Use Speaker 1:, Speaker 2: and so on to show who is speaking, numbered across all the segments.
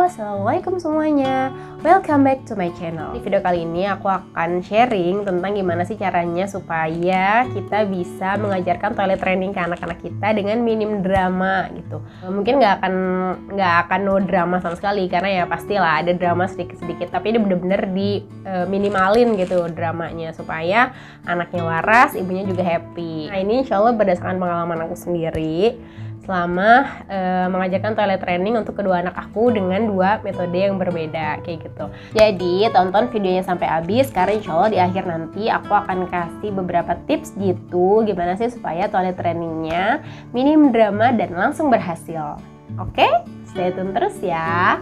Speaker 1: assalamualaikum semuanya. Welcome back to my channel. Di video kali ini aku akan sharing tentang gimana sih caranya supaya kita bisa mengajarkan toilet training ke anak-anak kita dengan minim drama gitu. Mungkin nggak akan no drama sama sekali karena ya pastilah ada drama sedikit-sedikit, tapi ini bener-bener di minimalin gitu dramanya supaya anaknya waras, ibunya juga happy. Nah ini insya Allah berdasarkan pengalaman aku sendiri selama mengajarkan toilet training untuk kedua anak aku dengan dua metode yang berbeda kayak gitu. Jadi tonton videonya sampai habis karena insya Allah di akhir nanti aku akan kasih beberapa tips gitu gimana sih supaya toilet trainingnya minim drama dan langsung berhasil. Oke, stay tune terus ya.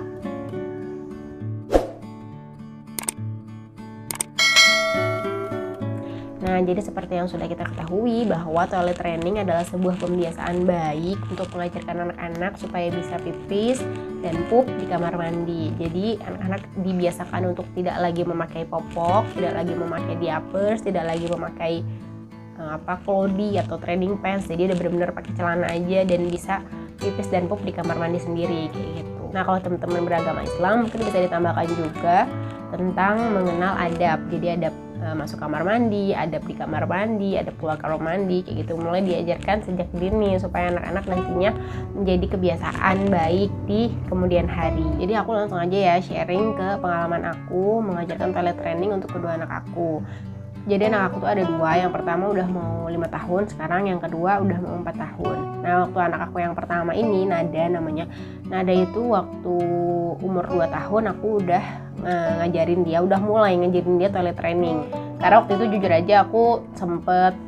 Speaker 1: Nah, jadi seperti yang sudah kita ketahui bahwa toilet training adalah sebuah pembiasaan baik untuk mengajarkan anak-anak supaya bisa pipis dan pup di kamar mandi. Jadi anak-anak dibiasakan untuk tidak lagi memakai popok, tidak lagi memakai diapers, tidak lagi memakai klodi atau training pants. Jadi udah benar-benar pakai celana aja dan bisa pipis dan pup di kamar mandi sendiri kayak gitu. Nah, kalau teman-teman beragama Islam mungkin bisa ditambahkan juga tentang mengenal adab. Jadi adab masuk kamar mandi, adab di kamar mandi, adab keluar kamar mandi kayak gitu. Mulai diajarkan sejak dini supaya anak-anak nantinya menjadi kebiasaan baik di kemudian hari. Jadi aku langsung aja ya sharing ke pengalaman aku mengajarkan toilet training untuk kedua anak aku. Jadi anak aku tuh ada dua, yang pertama udah mau 5 tahun, sekarang yang kedua udah mau 4 tahun. Nah waktu anak aku yang pertama ini, Nada namanya. Nada itu waktu umur 2 tahun aku udah ngajarin dia, udah mulai ngajarin dia toilet training. Karena waktu itu jujur aja aku sempet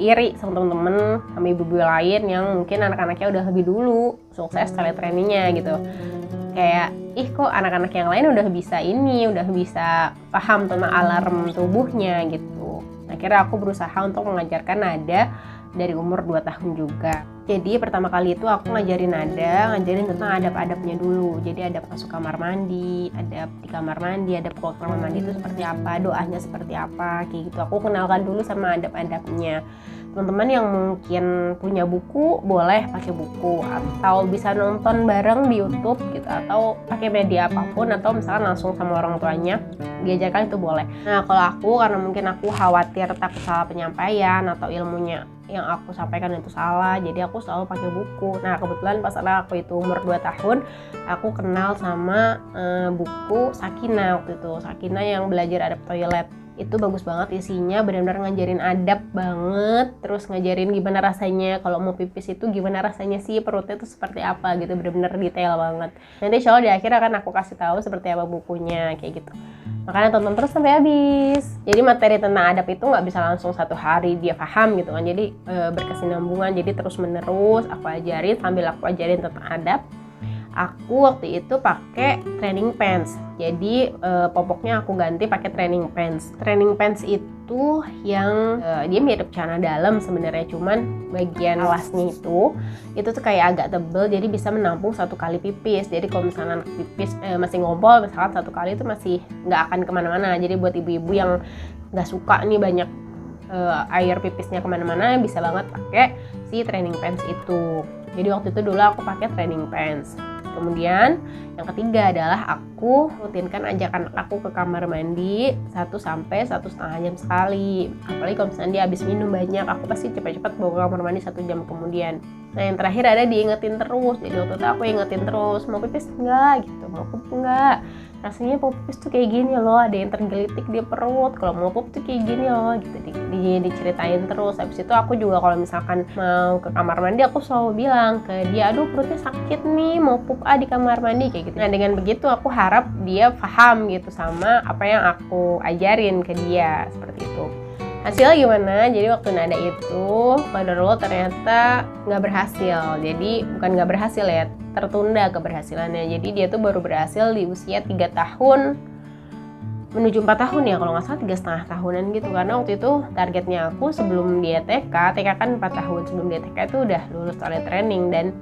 Speaker 1: iri sama temen-temen, sama ibu-ibu lain yang mungkin anak-anaknya udah lebih dulu sukses toilet trainingnya gitu. Kayak, kok anak-anak yang lain udah bisa paham tentang alarm tubuhnya gitu. Akhirnya aku berusaha untuk mengajarkan Nada dari umur 2 tahun juga. Jadi pertama kali itu aku ngajarin tentang adab-adabnya dulu. Jadi adab masuk kamar mandi, adab di kamar mandi, adab keluar kamar mandi itu seperti apa, doanya seperti apa, kayak gitu. Aku kenalkan dulu sama adab-adabnya. Teman-teman yang mungkin punya buku boleh pakai buku atau bisa nonton bareng di YouTube gitu atau pakai media apapun atau misalkan langsung sama orang tuanya diajarkan itu boleh. Nah kalau aku karena mungkin aku khawatir takut salah penyampaian atau ilmunya yang aku sampaikan itu salah, jadi aku selalu pakai buku. Nah kebetulan pas anak aku itu umur 2 tahun aku kenal sama buku Sakinah waktu itu. Sakinah yang belajar adab toilet. Itu bagus banget isinya, benar-benar ngajarin adab banget, terus ngajarin gimana rasanya kalau mau pipis itu gimana rasanya sih, perutnya itu seperti apa gitu, benar-benar detail banget. Nanti insya Allah di akhir akan aku kasih tahu seperti apa bukunya kayak gitu. Makanya tonton terus sampai habis. Jadi materi tentang adab itu nggak bisa langsung satu hari dia paham gitu kan, jadi berkesinambungan, jadi terus menerus aku ajarin sambil aku ajarin tentang adab. Aku waktu itu pakai training pants. Jadi popoknya aku ganti pakai training pants. Training pants itu yang dia mirip celana dalam sebenarnya, cuman bagian alasnya itu tuh kayak agak tebel, jadi bisa menampung 1 kali pipis. Jadi kalau misalnya anak pipis masih ngompol, misalkan 1 kali itu masih nggak akan kemana-mana. Jadi buat ibu-ibu yang nggak suka nih banyak air pipisnya kemana-mana, bisa banget pakai si training pants itu. Jadi waktu itu dulu aku pakai training pants. Kemudian yang ketiga adalah aku rutinkan ajak anak aku ke kamar mandi 1 sampai 1,5 jam sekali. Apalagi kalau misalnya dia habis minum banyak, aku pasti cepat-cepat bawa ke kamar mandi 1 jam kemudian. Nah yang terakhir ada diingetin terus. Jadi waktu itu aku ingetin terus, mau pipis enggak gitu, mau pup enggak. Rasanya mau pipis tuh kayak gini loh, ada yang tergelitik di perut. Kalau mau pup tuh kayak gini loh gitu. Diceritain terus. Habis itu aku juga kalau misalkan mau ke kamar mandi aku selalu bilang ke dia, aduh perutnya sakit nih, mau pup di kamar mandi kayak gitu. Nah dengan begitu aku harap dia paham gitu sama apa yang aku ajarin ke dia seperti itu. Hasilnya gimana? Jadi waktu Nada itu padahal ternyata nggak berhasil. Jadi bukan nggak berhasil ya, tertunda keberhasilannya. Jadi dia tuh baru berhasil di usia 3 tahun menuju 4 tahun ya, kalau nggak salah 3,5 tahunan gitu. Karena waktu itu targetnya aku sebelum dia TK kan 4 tahun, sebelum dia TK itu udah lulus toilet training dan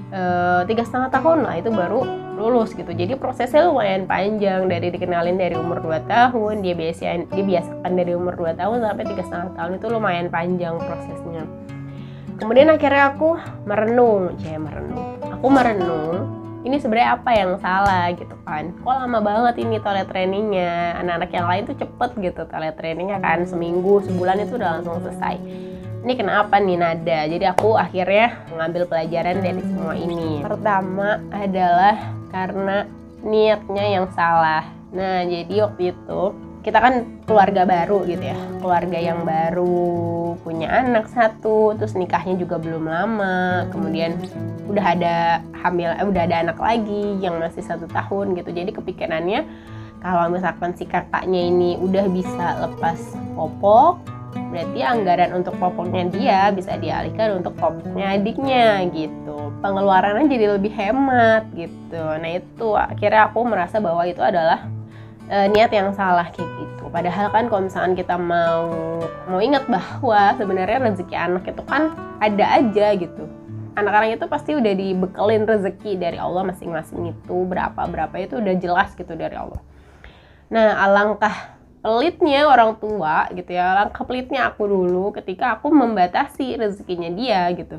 Speaker 1: 3,5 tahun lah itu baru lulus gitu. Jadi prosesnya lumayan panjang, dari dikenalin dari umur 2 tahun, dia biasakan dari umur 2 tahun sampai 3,5 tahun, itu lumayan panjang prosesnya. Kemudian akhirnya aku merenung. Aku merenung ini sebenarnya apa yang salah gitu kan, kok lama banget ini toilet trainingnya. Anak-anak yang lain tuh cepet gitu toilet trainingnya kan, seminggu, sebulan itu udah langsung selesai. Ini kenapa nih Nada? Jadi aku akhirnya mengambil pelajaran dari semua ini. Pertama adalah karena niatnya yang salah. Nah, jadi waktu itu kita kan keluarga baru gitu ya, keluarga yang baru, punya anak satu, terus nikahnya juga belum lama, kemudian udah ada udah ada anak lagi yang masih 1 tahun gitu. Jadi kepikirannya kalau misalkan si kakaknya ini udah bisa lepas popok, berarti anggaran untuk popoknya dia bisa dialihkan untuk popoknya adiknya gitu. Pengeluarannya jadi lebih hemat gitu. Nah itu akhirnya aku merasa bahwa itu adalah niat yang salah kayak gitu. Padahal kan kalau misalkan kita mau ingat bahwa sebenarnya rezeki anak itu kan ada aja gitu. Anak-anak itu pasti udah dibekelin rezeki dari Allah masing-masing, itu berapa itu udah jelas gitu dari Allah. Nah, alangkah pelitnya orang tua gitu ya, alangkah pelitnya aku dulu ketika aku membatasi rezekinya dia gitu.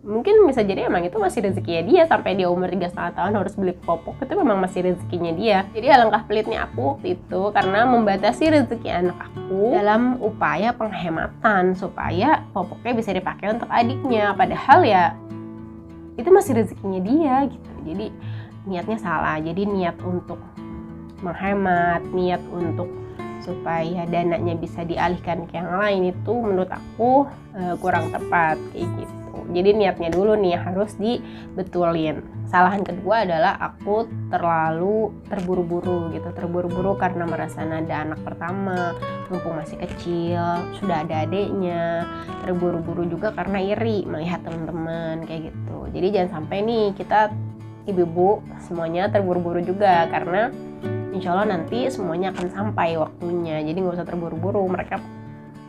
Speaker 1: Mungkin bisa jadi emang itu masih rezekinya dia, sampai dia umur 3,5 tahun harus beli popok, itu memang masih rezekinya dia. Jadi alangkah pelitnya aku waktu itu karena membatasi rezeki anak aku dalam upaya penghematan supaya popoknya bisa dipakai untuk adiknya, padahal ya itu masih rezekinya dia gitu. Jadi niatnya salah. Jadi niat untuk menghemat, niat untuk supaya dananya bisa dialihkan ke yang lain itu menurut aku kurang tepat kayak gitu. Jadi niatnya dulu nih harus dibetulin. Kesalahan kedua adalah aku terlalu terburu-buru gitu. Terburu-buru karena merasa Nada anak pertama, mumpung masih kecil, sudah ada adiknya. Terburu-buru juga karena iri melihat teman-teman kayak gitu. Jadi jangan sampai nih kita ibu-ibu semuanya terburu-buru juga, karena insya Allah nanti semuanya akan sampai waktunya. Jadi nggak usah terburu-buru. Mereka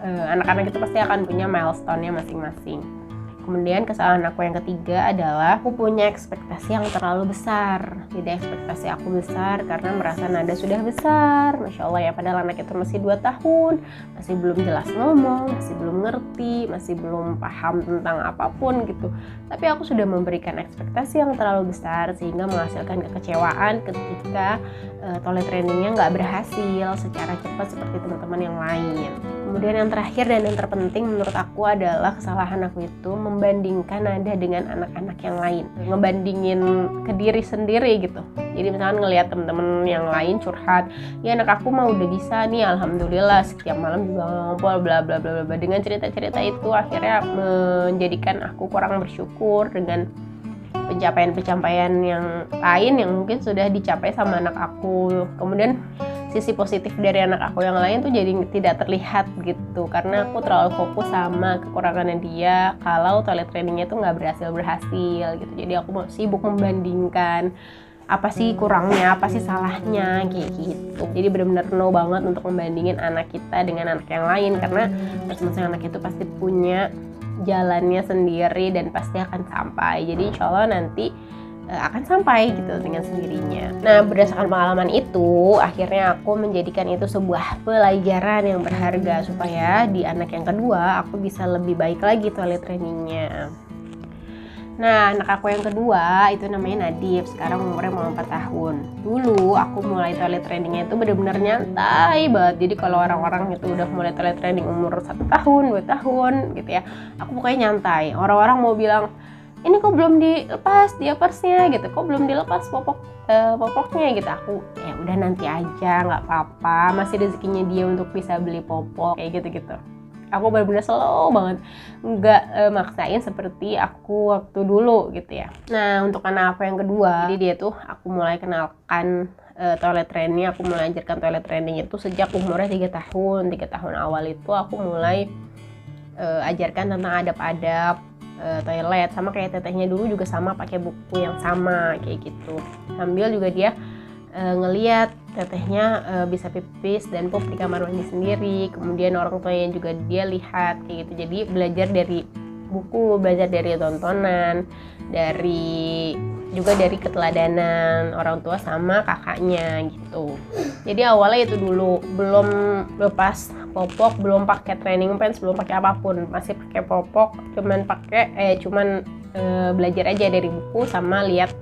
Speaker 1: anak-anak itu pasti akan punya milestone-nya masing-masing. Kemudian kesalahan aku yang ketiga adalah aku punya ekspektasi yang terlalu besar. Jadi ekspektasi aku besar karena merasa Nada sudah besar, Masya Allah ya, padahal anak itu masih 2 tahun, masih belum jelas ngomong, masih belum ngerti, masih belum paham tentang apapun gitu. Tapi aku sudah memberikan ekspektasi yang terlalu besar sehingga menghasilkan kekecewaan ketika toilet trainingnya nggak berhasil secara cepat seperti teman-teman yang lain. Kemudian yang terakhir dan yang terpenting menurut aku adalah kesalahan aku itu membandingkan Nada dengan anak-anak yang lain, ngebandingin ke diri sendiri gitu. Jadi misalkan ngelihat temen-temen yang lain curhat, ya anak aku mah udah bisa nih, alhamdulillah setiap malam juga ngobrol bla bla bla bla. Dengan cerita-cerita itu akhirnya menjadikan aku kurang bersyukur dengan pencapaian-pencapaian yang lain yang mungkin sudah dicapai sama anak aku. Kemudian sisi positif dari anak aku yang lain tuh jadi tidak terlihat gitu, karena aku terlalu fokus sama kekurangannya dia kalau toilet trainingnya tuh nggak berhasil gitu. Jadi aku sibuk membandingkan apa sih kurangnya, apa sih salahnya kayak gitu. Jadi benar-benar no banget untuk membandingin anak kita dengan anak yang lain, karena masing-masing anak itu pasti punya jalannya sendiri dan pasti akan sampai. Jadi insya Allah nanti akan sampai gitu dengan sendirinya. Nah, berdasarkan pengalaman itu, akhirnya aku menjadikan itu sebuah pelajaran yang berharga supaya di anak yang kedua aku bisa lebih baik lagi toilet trainingnya. Nah, anak aku yang kedua itu namanya Nadif, sekarang umurnya mau 4 tahun. Dulu aku mulai toilet trainingnya itu benar-benar nyantai banget. Jadi kalau orang-orang itu udah mulai toilet training umur 1 tahun, 2 tahun gitu ya, aku pokoknya nyantai. Orang-orang mau bilang, ini kok belum dilepas diapersnya gitu, kok belum dilepas popoknya gitu. Aku ya udah nanti aja, nggak apa-apa, masih rezekinya dia untuk bisa beli popok kayak gitu-gitu. Aku benar-benar slow banget, nggak maksain seperti aku waktu dulu gitu ya. Nah, untuk anak aku yang kedua, jadi dia tuh aku mulai kenalkan toilet training, aku mulai ajarkan toilet training itu sejak umurnya 3 tahun. 3 tahun awal itu aku mulai ajarkan tentang adab-adab toilet, sama kayak tetehnya dulu juga sama, pakai buku yang sama kayak gitu. Sambil juga dia ngeliat tetehnya bisa pipis dan pup di kamar mandi sendiri. Kemudian orang tuanya juga dia lihat kayak gitu. Jadi belajar dari buku, belajar dari tontonan, juga dari keteladanan orang tua sama kakaknya gitu. Jadi awalnya itu dulu, belum lepas popok, belum pakai training pants, belum pakai apapun, masih pakai popok, cuman belajar aja dari buku sama lihat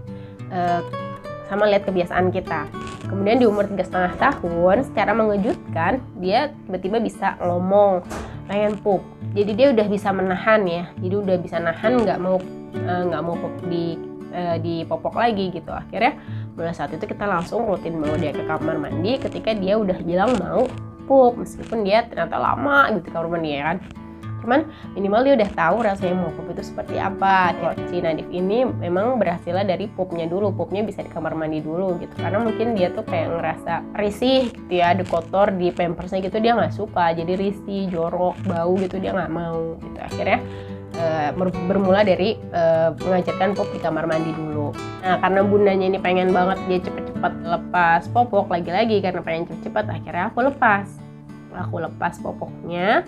Speaker 1: sama lihat kebiasaan kita. Kemudian di umur 3,5 tahun, secara mengejutkan dia tiba-tiba bisa ngomong pengen pup. Jadi dia udah bisa menahan ya. Jadi udah bisa nahan, nggak mau pup di popok lagi gitu. Akhirnya mulai saat itu kita langsung rutin bawa dia ke kamar mandi ketika dia udah bilang mau pup, meskipun dia ternyata lama gitu kamar mandi ya kan. Cuman minimal dia udah tahu rasanya mau pup itu seperti apa. Si Nadif ini memang berhasilnya dari pupnya dulu. Pupnya bisa di kamar mandi dulu gitu. Karena mungkin dia tuh kayak ngerasa risih gitu ya, ada kotor di pampersnya gitu, dia nggak suka. Jadi risih, jorok, bau gitu, dia nggak mau gitu. Akhirnya bermula dari mengajarkan pup di kamar mandi dulu. Nah, karena bundanya ini pengen banget dia cepet-cepet lepas popok, lagi-lagi karena pengen cepet-cepet, akhirnya aku lepas popoknya,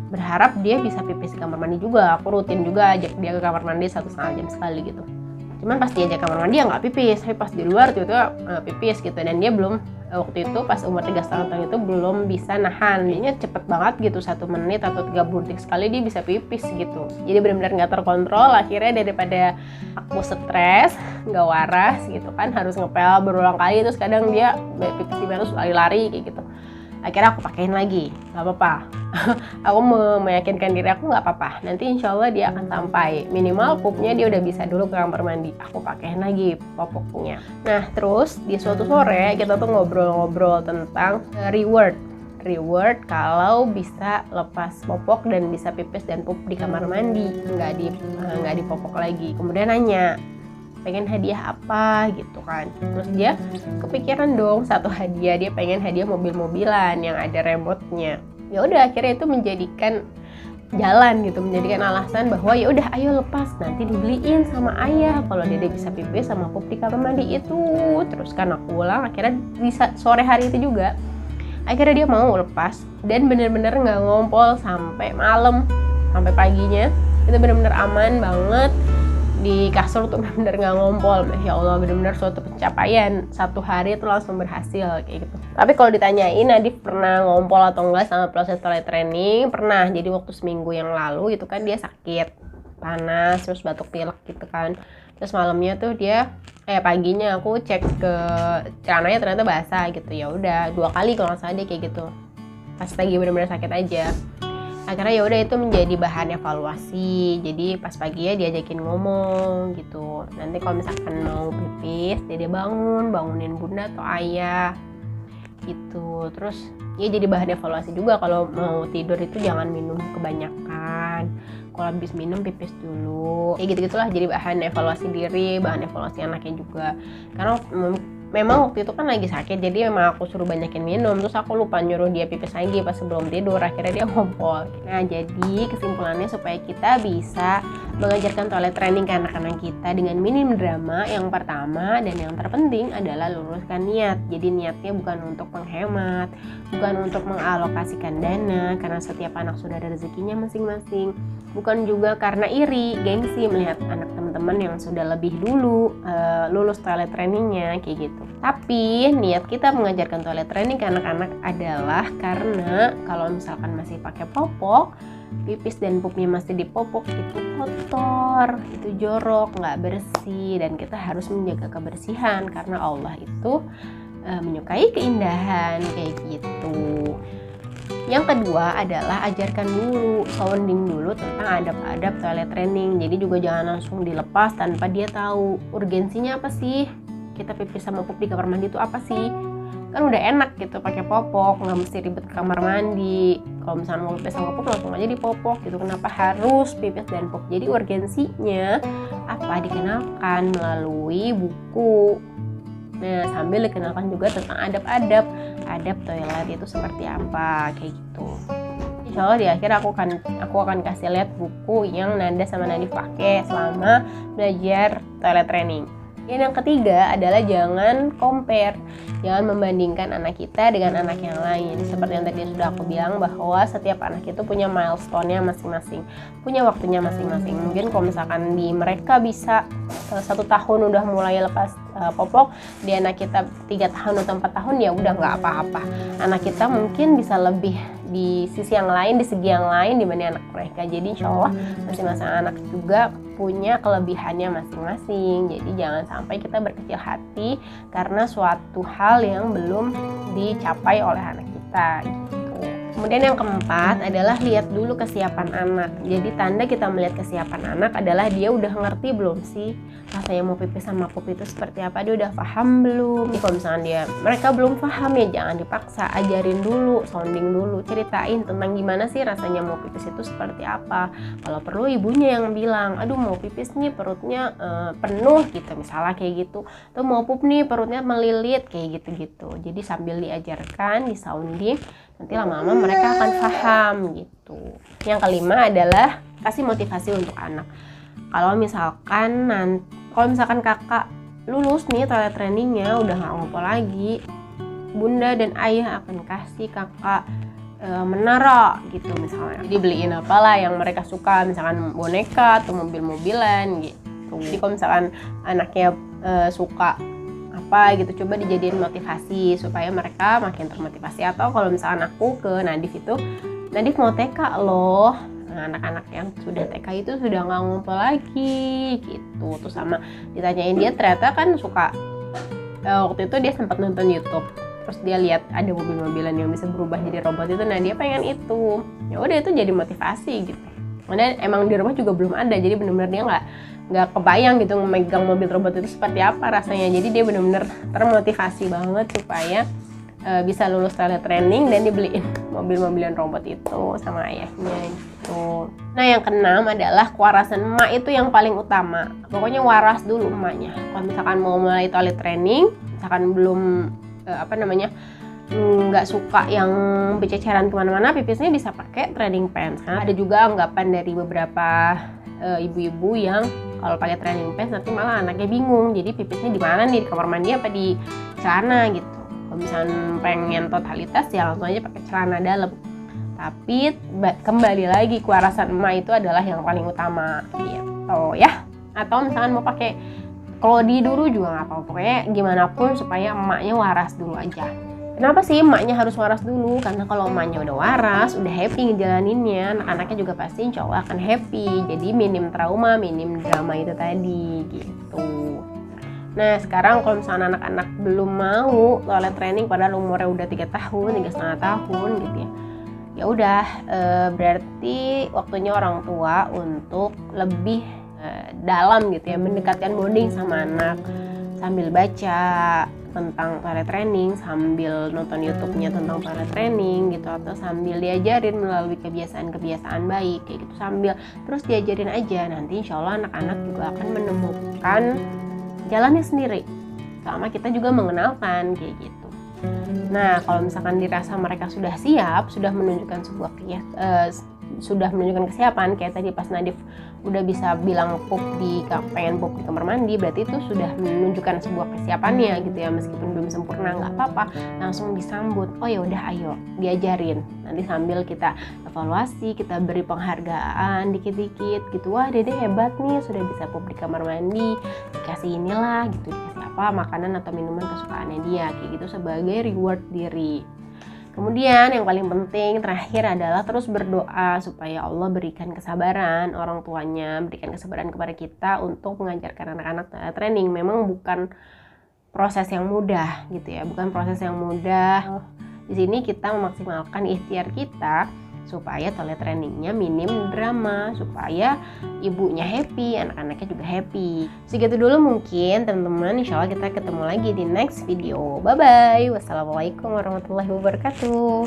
Speaker 1: berharap dia bisa pipis di kamar mandi juga. Aku rutin juga ajak dia ke kamar mandi 1,5 jam sekali gitu. Cuman pas dia ajak kamar mandi ya nggak pipis, tapi pas di luar tuh pipis gitu. Dan dia belum, waktu itu pas umur 3,5 tahun itu belum bisa nahan. Jadinya cepet banget gitu, 1 menit atau 30 detik sekali dia bisa pipis gitu. Jadi benar-benar nggak terkontrol. Akhirnya daripada aku stres, nggak waras gitu kan, harus ngepel berulang kali, terus kadang dia pipis di mana terus lari-lari kayak gitu. Akhirnya aku pakein lagi, nggak apa-apa. Aku meyakinkan diri aku nggak apa-apa. Nanti insya Allah dia akan sampai. Minimal pupnya dia udah bisa dulu ke kamar mandi. Aku pakein lagi popoknya. Nah terus di suatu sore kita tuh ngobrol-ngobrol tentang reward kalau bisa lepas popok dan bisa pipis dan pup di kamar mandi, nggak di popok lagi. Kemudian nanya pengen hadiah apa gitu kan. Terus dia kepikiran dong satu hadiah, dia pengen hadiah mobil-mobilan yang ada remote-nya. Ya udah akhirnya itu menjadikan jalan gitu, menjadikan alasan bahwa ya udah ayo lepas, nanti dibeliin sama ayah kalau dia bisa pipis sama pup di kamar mandi itu. Terus kan aku ulang, akhirnya di sore hari itu juga akhirnya dia mau lepas dan bener-bener nggak ngompol sampai malam, sampai paginya itu bener-bener aman banget. Di kasur tuh bener-bener nggak ngompol. Ya Allah, bener-bener suatu pencapaian. 1 hari itu langsung berhasil kayak gitu. Tapi kalau ditanyain Nadif pernah ngompol atau enggak sama proses toilet training, pernah. Jadi waktu seminggu yang lalu itu kan dia sakit, panas, terus batuk pilek gitu kan. Terus malamnya tuh dia paginya aku cek ke celananya ternyata basah gitu. Ya udah 2 kali kalau nggak salah dia kayak gitu. Pas lagi bener-bener sakit aja. Akhirnya ya udah itu menjadi bahan evaluasi. Jadi pas pagi ya diajakin ngomong gitu. Nanti kalau misalkan mau pipis, dia bangunin bunda atau ayah gitu. Terus ya jadi bahan evaluasi juga kalau mau tidur itu jangan minum kebanyakan. Kalau habis minum pipis dulu. Ya gitu-gitulah, jadi bahan evaluasi diri, bahan evaluasi anaknya juga. Karena memang waktu itu kan lagi sakit, jadi memang aku suruh banyakin minum, terus aku lupa nyuruh dia pipis lagi pas sebelum tidur, akhirnya dia ngompol. Nah jadi kesimpulannya supaya kita bisa mengajarkan toilet training ke anak-anak kita dengan minim drama, yang pertama dan yang terpenting adalah luruskan niat. Jadi niatnya bukan untuk menghemat, bukan untuk mengalokasikan dana, karena setiap anak sudah ada rezekinya masing-masing, bukan juga karena iri, gengsi melihat anak teman-teman yang sudah lebih dulu lulus toilet trainingnya kayak gitu. Tapi niat kita mengajarkan toilet training ke anak-anak adalah karena kalau misalkan masih pakai popok, pipis dan pupnya masih di popok, itu kotor, itu jorok, nggak bersih, dan kita harus menjaga kebersihan karena Allah itu menyukai keindahan kayak gitu. Yang kedua adalah ajarkan dulu, sounding dulu tentang adab-adab toilet training. Jadi juga jangan langsung dilepas tanpa dia tahu urgensinya apa sih. Kita pipis sama pup di kamar mandi itu apa sih? Kan udah enak gitu pakai popok, nggak mesti ribet ke kamar mandi. Kalau misalnya mau pipis sama pup langsung aja di popok gitu. Kenapa harus pipis dan pup? Jadi urgensinya apa dikenalkan melalui buku. Nah, sambil dikenalkan juga tentang adab toilet itu seperti apa kayak gitu. Insya Allah di akhir aku akan kasih lihat buku yang Nanda sama Nadif pakai selama belajar toilet training. Dan yang ketiga adalah jangan compare, jangan membandingkan anak kita dengan anak yang lain. Seperti yang tadi sudah aku bilang bahwa setiap anak itu punya milestone-nya masing-masing, punya waktunya masing-masing. Mungkin kalau misalkan di mereka bisa 1 tahun udah mulai lepas popok, di anak kita 3 tahun atau 4 tahun ya udah nggak apa-apa. Anak kita mungkin bisa lebih di sisi yang lain, di segi yang lain dibanding anak mereka. Jadi insya Allah masing-masing anak juga punya kelebihannya masing-masing. Jadi jangan sampai kita berkecil hati karena suatu hal yang belum dicapai oleh anak kita gitu. Kemudian yang keempat adalah lihat dulu kesiapan anak. Jadi tanda kita melihat kesiapan anak adalah dia udah ngerti belum sih rasanya mau pipis sama pup itu seperti apa, dia udah paham belum. Jadi kalau misalnya mereka belum paham ya jangan dipaksa, ajarin dulu, sounding dulu, ceritain tentang gimana sih rasanya mau pipis itu seperti apa. Kalau perlu ibunya yang bilang, aduh mau pipis nih perutnya penuh gitu misalnya kayak gitu, atau mau pup nih perutnya melilit kayak gitu-gitu. Jadi sambil diajarkan, disounding, nanti lama-lama mereka akan paham gitu. Yang kelima adalah kasih motivasi untuk anak. Kalau misalkan kakak lulus nih toilet trainingnya udah nggak ngumpul lagi, bunda dan ayah akan kasih kakak menara gitu misalnya. Jadi beliin apalah yang mereka suka, misalkan boneka atau mobil-mobilan gitu. Jadi kalau misalkan anaknya suka apa gitu, coba dijadiin motivasi supaya mereka makin termotivasi. Atau kalau misalkan aku ke Nadif itu, Nadif mau TK loh. Nah, anak-anak yang sudah TK itu sudah nggak ngumpul lagi gitu. Terus sama ditanyain, dia ternyata kan suka waktu itu dia sempat nonton YouTube, terus dia lihat ada mobil-mobilan yang bisa berubah jadi robot itu. Nah dia pengen itu, ya udah itu jadi motivasi gitu. Karena emang di rumah juga belum ada, jadi benar-benar dia nggak kebayang gitu memegang mobil robot itu seperti apa rasanya. Jadi dia benar-benar termotivasi banget supaya bisa lulus toilet training dan dibeliin mobil-mobilan robot itu sama ayahnya gitu. Nah yang keenam adalah kewarasan emak, itu yang paling utama. Pokoknya waras dulu emaknya. Kalau misalkan mau mulai toilet training, misalkan belum nggak suka yang bececeran kemana-mana, pipisnya bisa pakai training pants. Karena ada juga anggapan dari beberapa ibu-ibu yang kalau pakai training pants nanti malah anaknya bingung, jadi pipisnya di mana nih, di kamar mandi apa di celana gitu. Kalau misalnya pengen totalitas ya langsung aja pakai celana dalam. Tapi kembali lagi kewarasan emak itu adalah yang paling utama gitu ya. Atau misalkan mau pakai klodi dulu juga nggak apa-apa, pokoknya gimana pun supaya emaknya waras dulu aja. Kenapa sih emaknya harus waras dulu? Karena kalau emaknya udah waras, udah happy ngejalaninnya, anak-anaknya juga pasti insya Allah akan happy. Jadi minim trauma, minim drama itu tadi gitu. Nah sekarang kalau misalnya anak-anak belum mau toilet training padahal umurnya udah 3 tahun, 3,5 tahun gitu ya udah berarti waktunya orang tua untuk lebih dalam gitu ya, mendekatkan bonding sama anak sambil baca tentang toilet training, sambil nonton YouTube-nya tentang toilet training gitu, atau sambil diajarin melalui kebiasaan-kebiasaan baik kayak gitu, sambil terus diajarin aja. Nanti insya Allah anak-anak juga akan menemukan jalannya sendiri, sama kita juga mengenalkan kayak gitu. Nah kalau misalkan dirasa mereka sudah siap, sudah menunjukkan sudah menunjukkan kesiapan, kayak tadi pas Nadif udah bisa bilang pengen pup di kamar mandi, berarti itu sudah menunjukkan sebuah kesiapannya gitu ya, meskipun belum sempurna nggak apa-apa, langsung disambut, oh ya udah ayo diajarin. Nanti sambil kita evaluasi, kita beri penghargaan dikit-dikit gitu, wah dede hebat nih sudah bisa pup di kamar mandi, dikasih inilah gitu, dikasih apa makanan atau minuman kesukaannya dia kayak gitu sebagai reward diri. Kemudian yang paling penting terakhir adalah terus berdoa supaya Allah berikan kesabaran, orang tuanya berikan kesabaran kepada kita untuk mengajarkan anak-anak training. Memang bukan proses yang mudah gitu ya, bukan proses yang mudah. Di sini kita memaksimalkan ikhtiar kita supaya toilet trainingnya minim drama, supaya ibunya happy, anak-anaknya juga happy. Segitu dulu mungkin teman-teman, insya Allah kita ketemu lagi di next video. Bye bye, wassalamualaikum warahmatullahi wabarakatuh.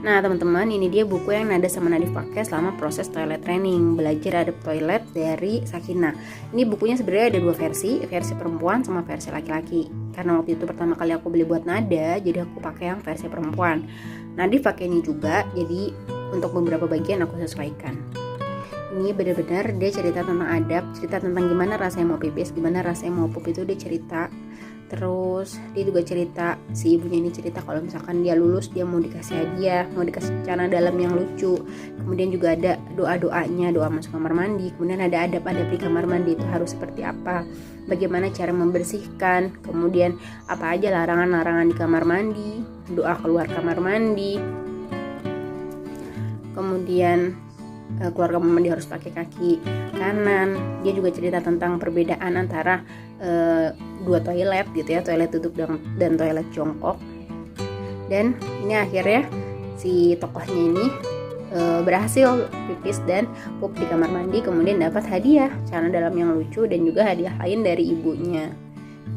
Speaker 1: Nah teman-teman, ini dia buku yang Nada sama Nadif pakai selama proses toilet training, belajar adab toilet dari Sakinah. Ini bukunya sebenarnya ada 2 versi perempuan sama versi laki-laki. Karena waktu itu pertama kali aku beli buat Nada, jadi aku pakai yang versi perempuan. Nadif pakai ini juga, jadi untuk beberapa bagian aku sesuaikan. Ini benar-benar dia cerita tentang adab, cerita tentang gimana rasanya mau pipis, gimana rasanya mau pup, itu dia cerita. Terus dia juga cerita, si ibunya ini cerita kalau misalkan dia lulus dia mau dikasih hadiah, mau dikasih celana dalam yang lucu. Kemudian juga ada doa-doanya, doa masuk kamar mandi. Kemudian ada adab-adab di kamar mandi itu harus seperti apa, bagaimana cara membersihkan, kemudian apa aja larangan-larangan di kamar mandi, doa keluar kamar mandi,
Speaker 2: kemudian keluarga Mamandi harus pakai kaki kanan. Dia juga cerita tentang perbedaan antara dua toilet gitu ya, toilet duduk dan toilet jongkok. Dan ini akhirnya si tokohnya ini berhasil pipis dan pup di kamar mandi, kemudian dapat hadiah celana dalam yang lucu dan juga hadiah lain dari ibunya.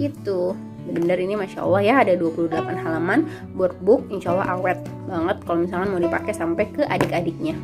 Speaker 2: Itu bener ini Masya Allah ya, ada 28 halaman workbook, insya Allah awet banget kalau misalnya mau dipakai sampai ke adik-adiknya.